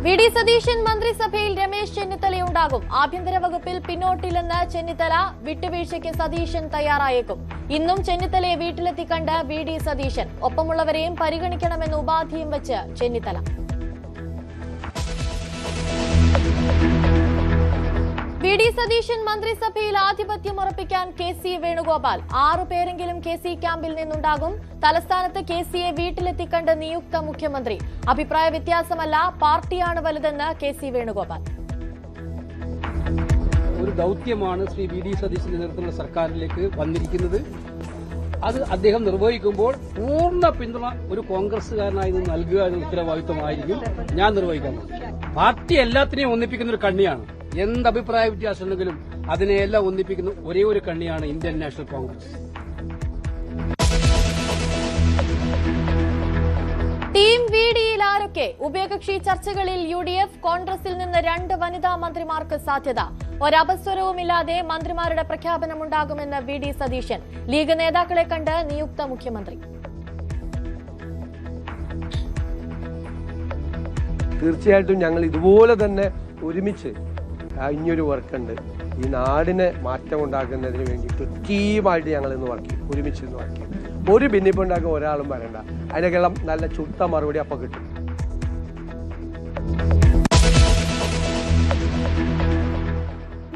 VD. Satheesan മന്ത്രിസഭയിൽ രമേശ് ചെന്നിത്തലയുണ്ടാകും. ആഭ്യന്തര വകുപ്പിൽ പിന്നോട്ടില്ലെന്ന് ചെന്നിത്തല. വിട്ടുവീഴ്ചയ്ക്ക് സതീശൻ തയ്യാറായേക്കും. ഇന്നും ചെന്നിത്തലയെ വീട്ടിലെത്തി കണ്ട് വി.ഡി. സതീശൻ. ഒപ്പമുള്ളവരെയും പരിഗണിക്കണമെന്ന് ഉപാധിയും വെച്ച് ചെന്നിത്തല. വി.ഡി. സതീശൻ മന്ത്രിസഭയിൽ ആധിപത്യം ഉറപ്പിക്കാൻ കെ.സി. വേണുഗോപാൽ. 6 പേരെങ്കിലും കെ.സി. ക്യാമ്പിൽ നിന്നുണ്ടാകും. തലസ്ഥാനത്ത് കെ.സിയെ വീട്ടിലെത്തിക്കണ്ട് നിയുക്ത മുഖ്യമന്ത്രി. അഭിപ്രായ വ്യത്യാസമല്ല, പാർട്ടിയാണ് വലുതെന്ന് കെ.സി. വേണുഗോപാൽ. ഒരു ദൌത്യമാണ് ശ്രീ വി.ഡി. സതീശന്റെ നേതൃത്വത്തിലുള്ള സർക്കാരിലേക്ക് വന്നിരിക്കുന്നത്. അത് അദ്ദേഹം നിർവഹിക്കുമ്പോൾ പൂർണ്ണ പിന്തുണ ഒരു കോൺഗ്രസുകാരനായി നിന്ന് നൽകുക എന്ന ഉത്തരവാദിത്വമായിരിക്കും ഞാൻ നിർവഹിക്കാൻ. പാർട്ടി എല്ലാത്തിനെയും ഒന്നിപ്പിക്കുന്ന ഒരു കണ്ണിയാണ്. എന്ത് അഭിപ്രായ വ്യത്യാസം ഉണ്ടെങ്കിലും അതിനെയെല്ലാം ഒന്നിപ്പിക്കുന്ന ഒരേ ഒരു കണ്ണിയാണ് ഇന്ത്യൻ നാഷണൽ കോൺഗ്രസ്. ടീം വി.ഡിയിൽ ആരൊക്കെ? ഉഭയകക്ഷി ചർച്ചകളിൽ യു.ഡി.എഫ്. കോൺഗ്രസിൽ നിന്ന് 2 വനിതാ മന്ത്രിമാർക്ക് സാധ്യത. ഒരപസ്വരവുമില്ലാതെ മന്ത്രിമാരുടെ പ്രഖ്യാപനമുണ്ടാകുമെന്ന് വി.ഡി. സതീശൻ. ലീഗ് നേതാക്കളെ കണ്ട് നിയുക്ത മുഖ്യമന്ത്രി. തീർച്ചയായിട്ടും ഞങ്ങൾ ഇതുപോലെ തന്നെ ഒരുമിച്ച് ഇനിയൊരു വർക്കുണ്ട്. ഈ നാടിനെ മാറ്റം ഉണ്ടാക്കുന്നതിന് വേണ്ടിയിട്ട് ടീമായിട്ട് ഞങ്ങൾ ഇന്ന് വർക്ക് ചെയ്യും. ഒരുമിച്ച് ഇന്ന് വർക്ക് ചെയ്യും. ഒരു ഭിന്നിപ്പുണ്ടാക്കാൻ ഒരാളും വരണ്ട. അതിനൊക്കെല്ലാം നല്ല ചുട്ട മറുപടി അപ്പം കിട്ടും.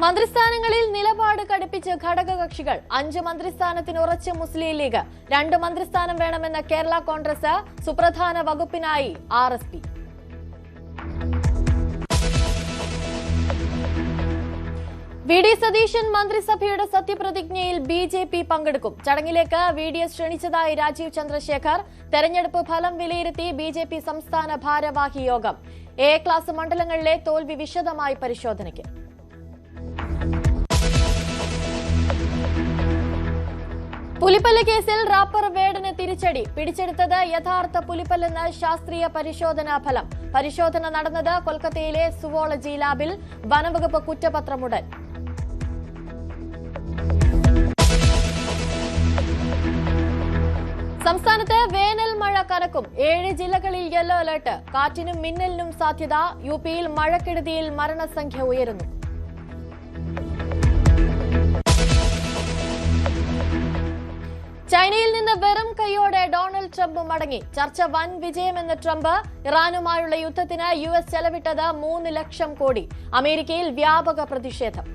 മന്ത്രിസ്ഥാനങ്ങളിൽ നിലപാട് കടുപ്പിച്ച് ഘടകകക്ഷികൾ. 5 മന്ത്രിസ്ഥാനത്തിന് ഉറച്ച് മുസ്ലിം ലീഗ്. 2 മന്ത്രിസ്ഥാനം വേണമെന്ന കേരള കോൺഗ്രസ്. സുപ്രധാന വകുപ്പിനായി ആർ.എസ്.പി. വി.ഡി. സതീശൻ മന്ത്രിസഭയുടെ സത്യപ്രതിജ്ഞയിൽ ബി.ജെ.പി. പങ്കെടുക്കും. ചടങ്ങിലേക്ക് വി.ഡി.എസ്. ക്ഷണിച്ചതായി രാജീവ് ചന്ദ്രശേഖർ. തെരഞ്ഞെടുപ്പ് ഫലം വിലയിരുത്തി ബി.ജെ.പി. സംസ്ഥാന ഭാരവാഹി യോഗം. എ ക്ലാസ് മണ്ഡലങ്ങളിലെ തോൽവി വിശദമായി പരിശോധനയ്ക്ക്. പുലിപ്പല്ല് കേസിൽ റാപ്പർ വേടന് തിരിച്ചടി. പിടിച്ചെടുത്തത് യഥാർത്ഥ പുലിപ്പല്ലെന്ന് ശാസ്ത്രീയ പരിശോധനാ ഫലം. പരിശോധന നടന്നത് കൊൽക്കത്തയിലെ സുവോളജി ലാബിൽ. വനംവകുപ്പ് കുറ്റപത്രമുടൻ. സംസ്ഥാനത്ത് വേനൽ മഴ കനക്കും. 7 ജില്ലകളിൽ യെല്ലോ അലർട്ട്. കാറ്റിനും മിന്നലിനും സാധ്യത. യു.പിയിൽ മഴക്കെടുതിയിൽ മരണസംഖ്യ ഉയരുന്നു. ചൈനയിൽ നിന്ന് വെറും കൈയോടെ ഡൊണാൾഡ് ട്രംപ് മടങ്ങി. ചർച്ച വൻ വിജയമെന്ന് ട്രംപ്. ഇറാനുമായുള്ള യുദ്ധത്തിന് യു.എസ്. ചെലവിട്ടത് 3 ലക്ഷം കോടി. അമേരിക്കയിൽ വ്യാപക പ്രതിഷേധം.